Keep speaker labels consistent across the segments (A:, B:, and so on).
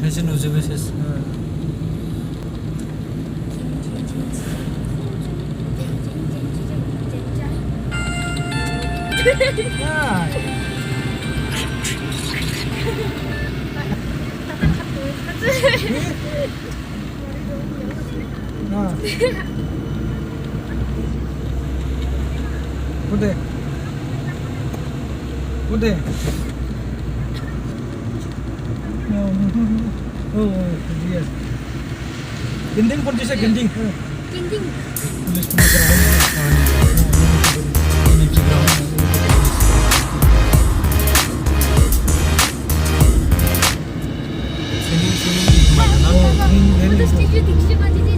A: Kasi नुजोबो cess Bude. Bude. Oh, dia. Gending pun bisa gending.
B: Gending.
A: Tulis pemegerahan. Ini pemegerahan.
B: Terus tisu mati di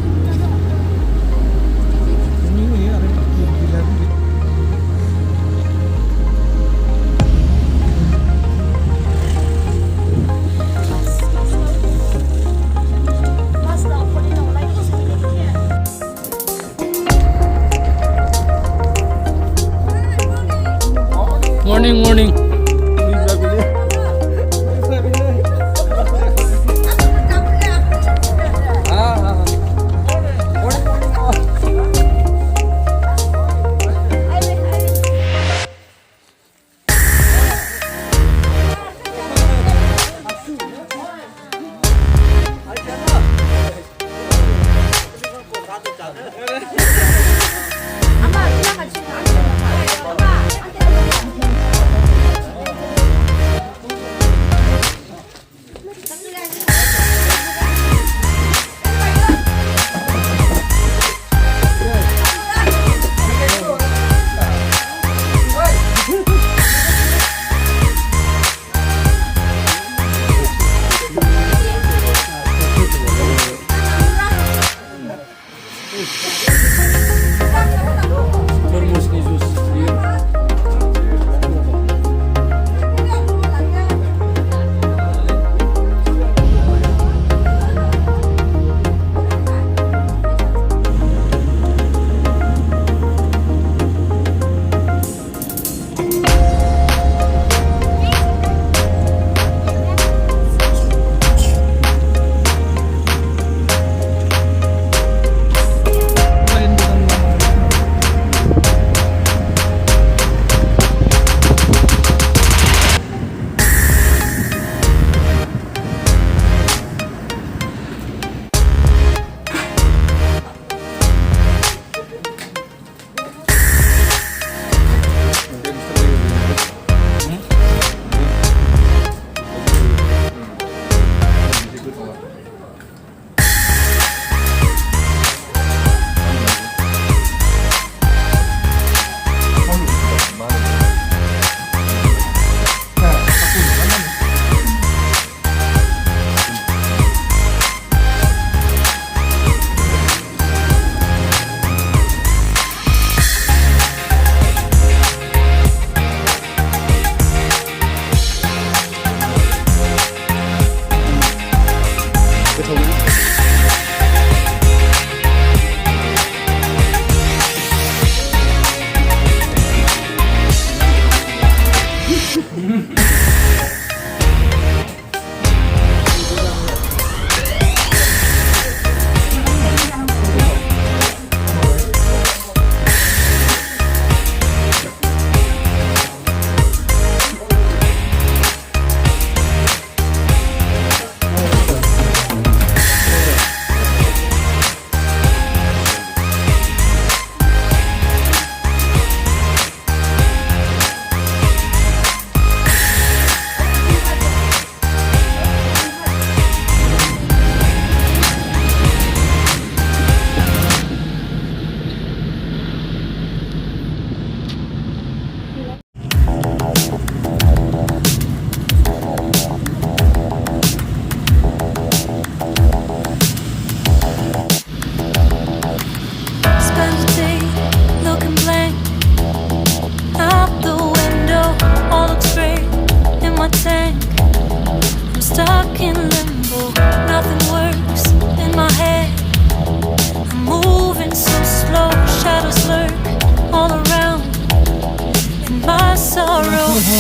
A: ini ya ada gila. Morning, morning.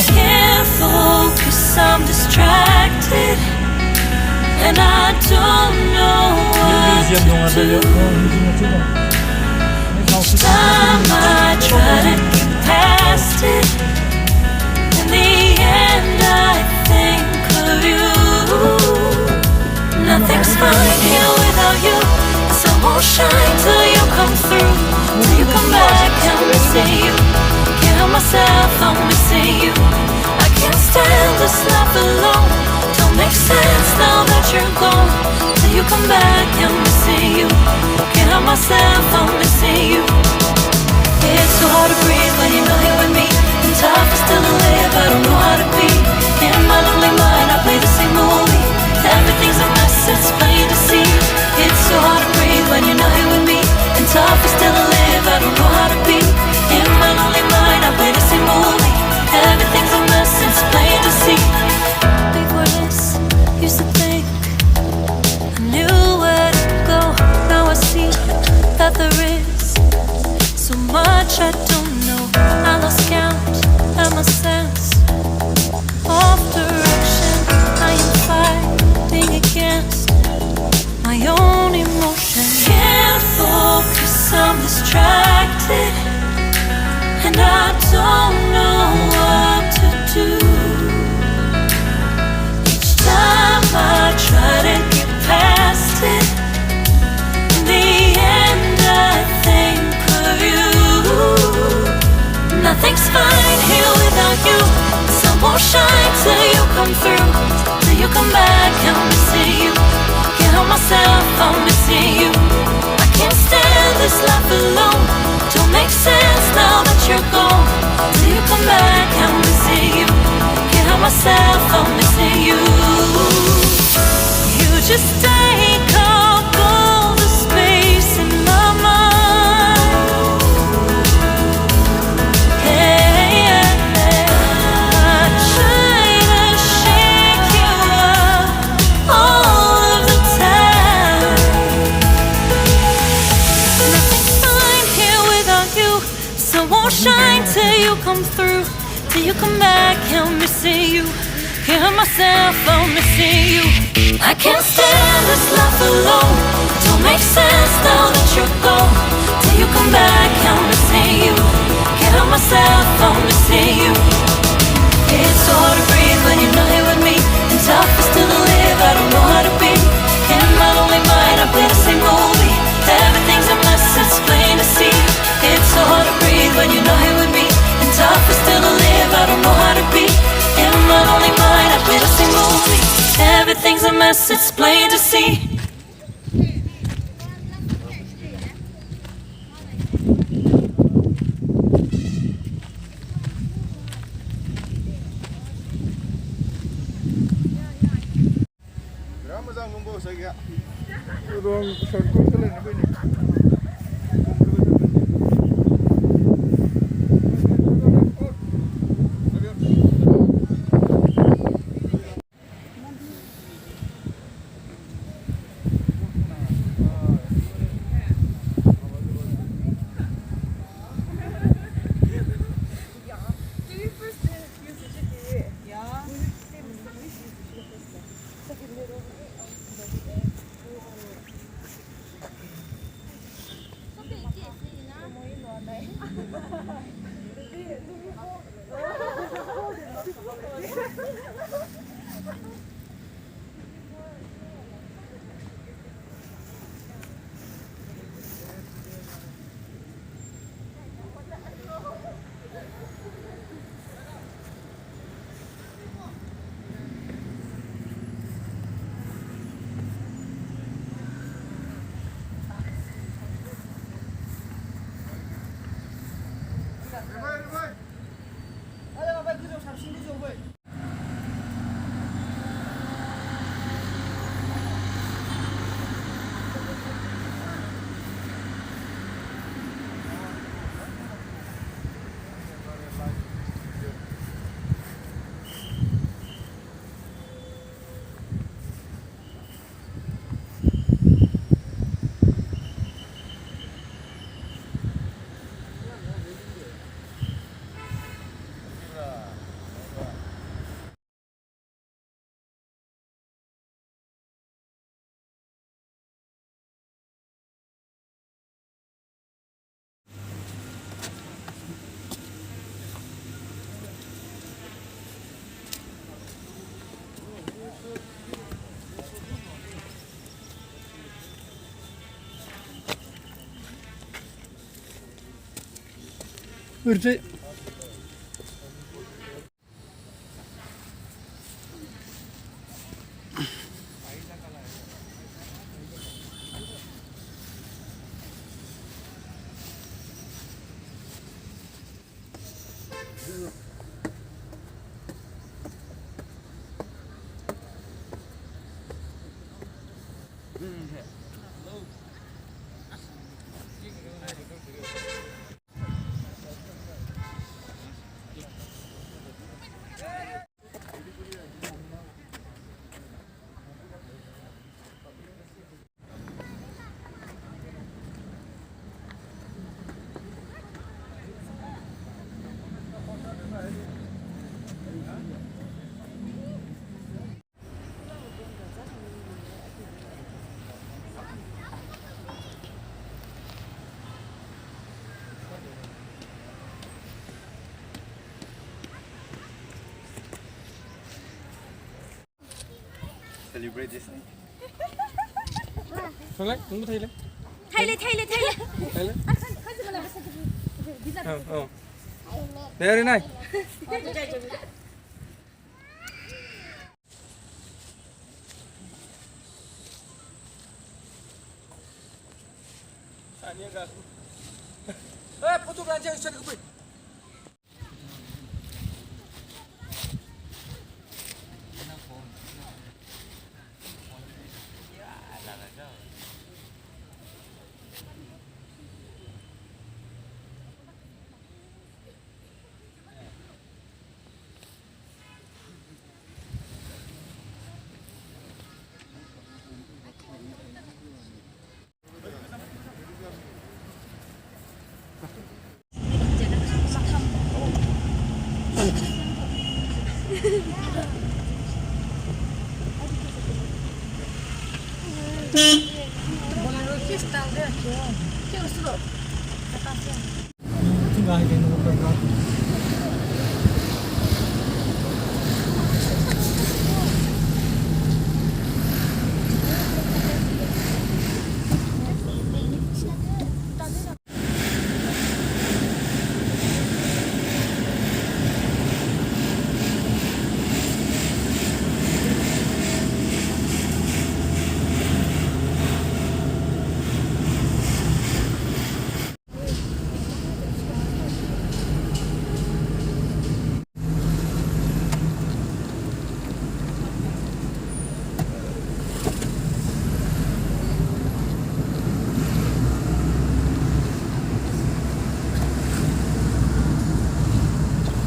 C: Can't focus, I'm distracted, and don't know what
A: 뮤지엄
C: to
A: 동화들
C: do.
A: 뮤지엄 찍어.
C: Each time I try to get past it, in the end I think of you. Nothing's fine here without you. The sun won't shine till you come through, till you come back. I'm missing you. Can't help myself, I'm missing you. I can't stand this life alone. Don't make sense now that you're gone. Till you come back, I'm missing you. Can't help myself, I'm missing you. It's so hard to breathe when you're not here with me. And tough is still to live, I don't know how to be. In my lonely mind, I play the same movie. Everything's a mess, it's plain to see. It's so hard to breathe when you're not here with me. And tough is still to live, I don't know how to be. In my lonely mind, I play the same movie. Everything's a mess, it's plain to see. Before this, used to think I knew where to go. Now I see that there is so much I don't know. I lost count and my sense of direction. I am fighting against my own emotion. Can't focus, I'm distracted, and I don't know what to do. Each time I try to get past it, in the end I think of you. Nothing's fine here without you. The sun won't shine till you come through, till you come back. I'm missing you. Can't help myself, I'm missing you. I can't stand this life alone. Don't make sense now that you're gone. Till you come back, I'm missing you. Can't help myself, I'm missing you. You just take up all the space in my mind. Hey, I try to shake you up all of the time. Nothing's fine here without you. Sun won't shine till you come through, till you come back. I'm missing you. Can't help myself, I'm missing you. I can't stand this life alone. Don't make sense now that you're gone. Till you come back, I'm missing you. Can't help myself, I'm missing you. It's so hard to breathe when you're not here with me. And tough is still to live, I don't know how to be. In my lonely mind, I play the same movie. Everything's a mess, it's plain to see. It's so hard to breathe when you're not here with me. And tough is still to live, I don't know how to be. In my lonely mind, I play the same movie. Everything's a mess, it's plain to see.
D: Ramazan membawa saya.
A: Ruang shortcut ke lain apa ni? 그렇지.
D: Celebrate this night.
A: thôi đúng thay lên.
B: 타일래.
A: Thay lên.
B: 하지 말라. 비자.
A: Đây này. 아니야. 에, 포토를 한 장씩 찍고. Tinggal ini nunggu berapa?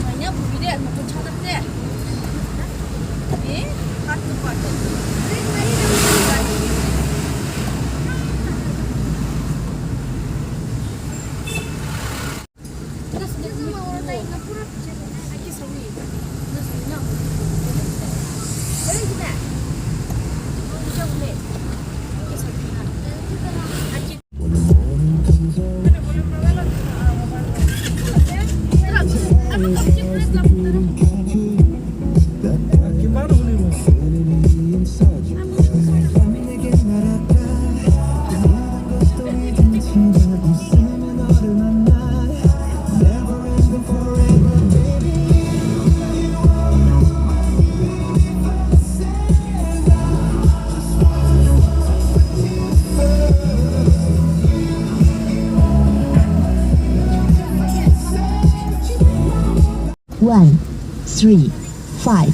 B: 아니야, 부비대 먹고 찾았대. 예? 같은 거 같아.
A: Gimana ini?
E: One, three, five.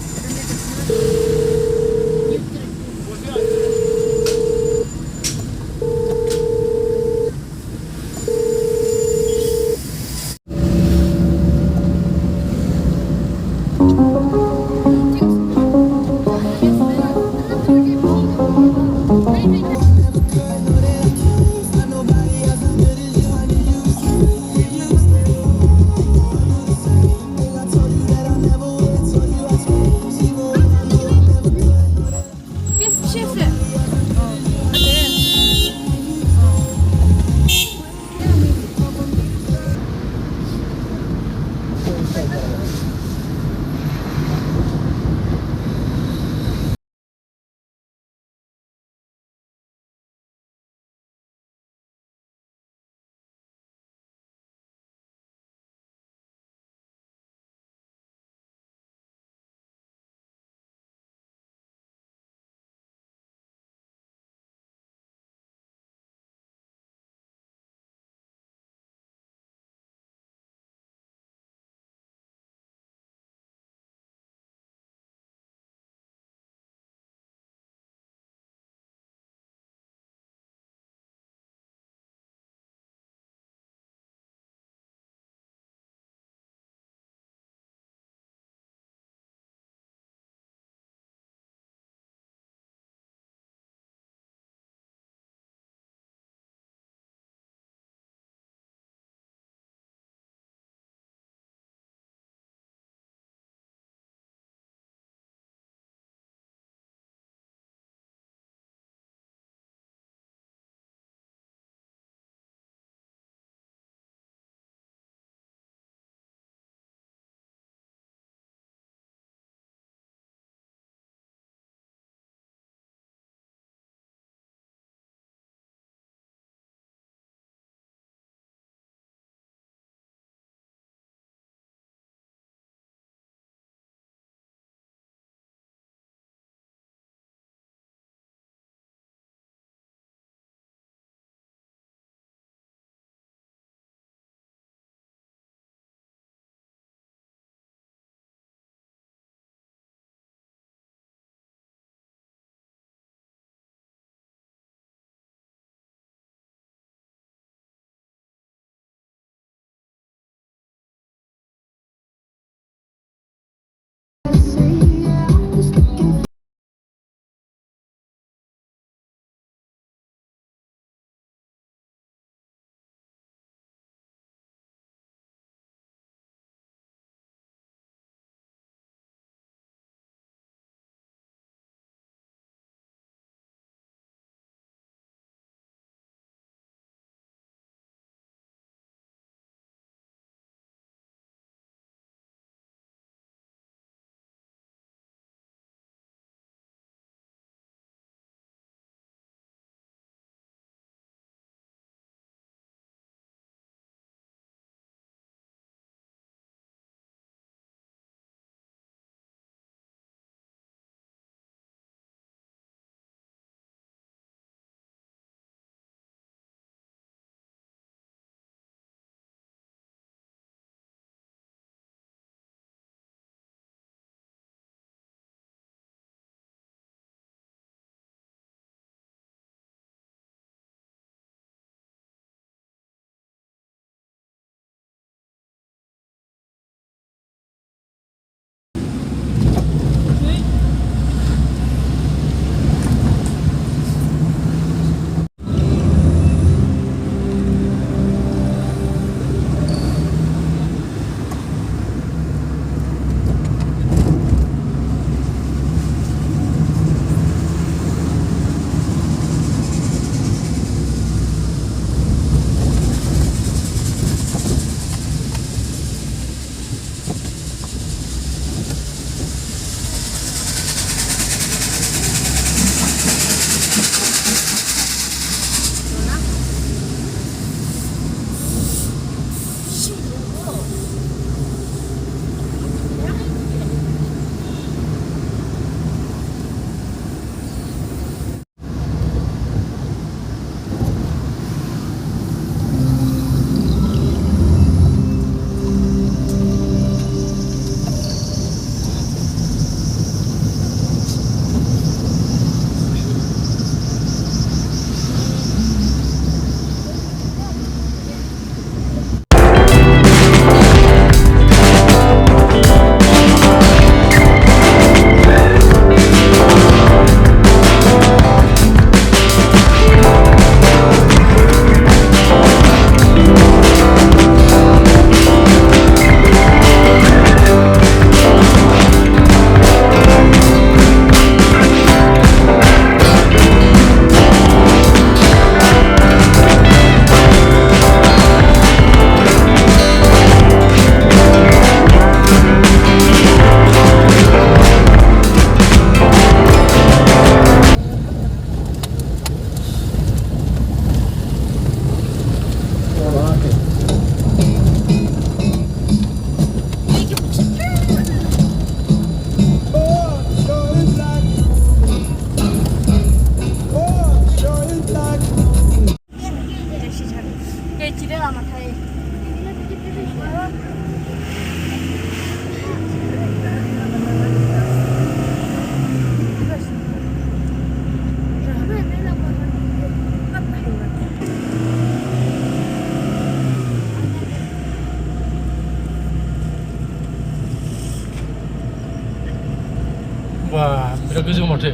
D: गोजौ माथो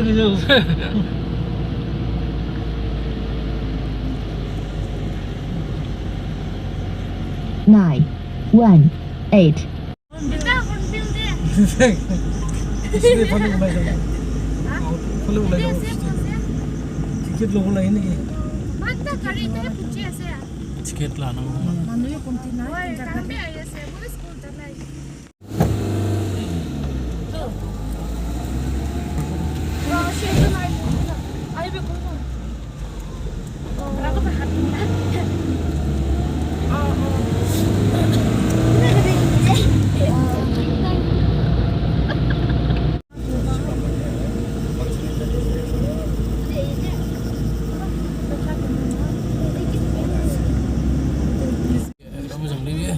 A: गोजौ
E: 9, 1, 8.
A: इसलिए फल उगलाय जायो फल उगलाय जायो ticket लोगो लायो नेকি
D: ticket लानांगौमोन मोजांलै बेयो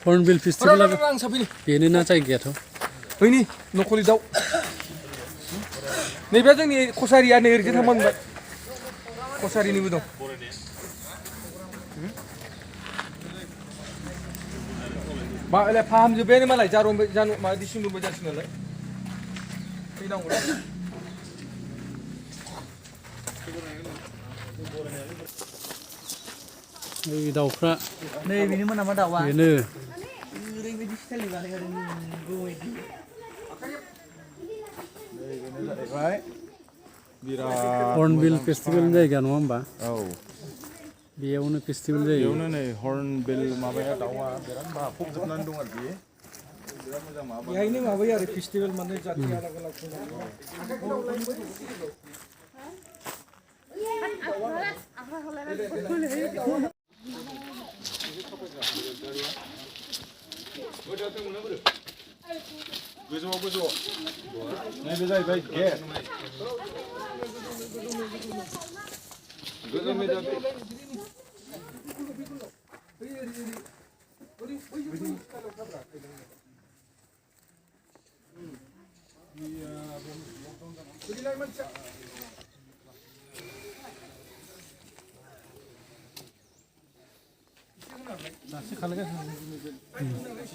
D: हर्नबिल फेस्टिभेल बेनो ना जायगायाथ'
F: बैनि नखलि दाउ नैबे जोंनि कसारिया नै ओरैजे थांबाय कसारिनिबो दं मा एला फाहामजोब्बायानो मालाय जानु मा डिसेम्बरबो जासिगोन नालाय फैनांगौ
D: बै दाउफ्रा
A: नै बेनिमोन नामा दाउआ
D: बेनो
A: ओरैबायदि स्टाइलनि बानायखादों गोबायदि
D: हर्नबिल फेस्टिभेल जायगा नङा होमबा
G: औ
D: बेयावनो फेस्टिभेल जायो
G: बेयावनो नै हर्नबिल माबाया दाउआ बिराद बाफबजोबनानै दं आरो बियो बिराद मोजां माबा
A: बेहायनो माबायो आरो फेस्टिभेल माने जाति आलाग आलाग
G: गोजौआव नैबे जाहैबाय गेट गोजौ मेजाबे
A: दासो खालामगासिनो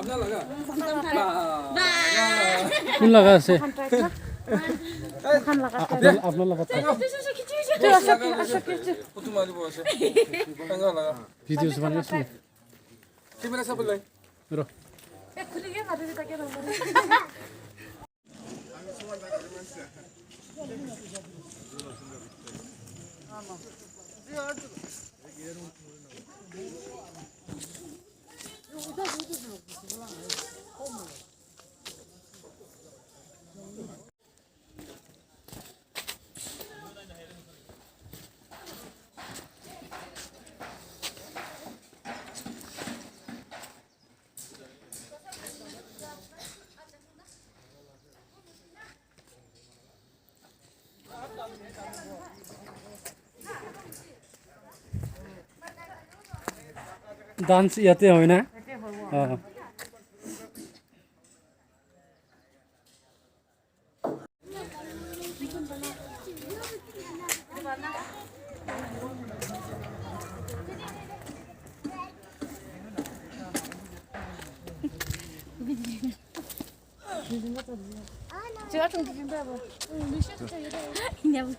F: আপনার লাগা
D: কোন লাগা আছে আপনার লাগা
F: প্রথম আজ বসে কেন লাগা
D: ভিডিও বানাইছো
F: ক্যামেরা সাপ লাই
D: র ডান্স ইয়াতে হয় না
B: 제가 좀 드신다고. 미션 저 이래. 그냥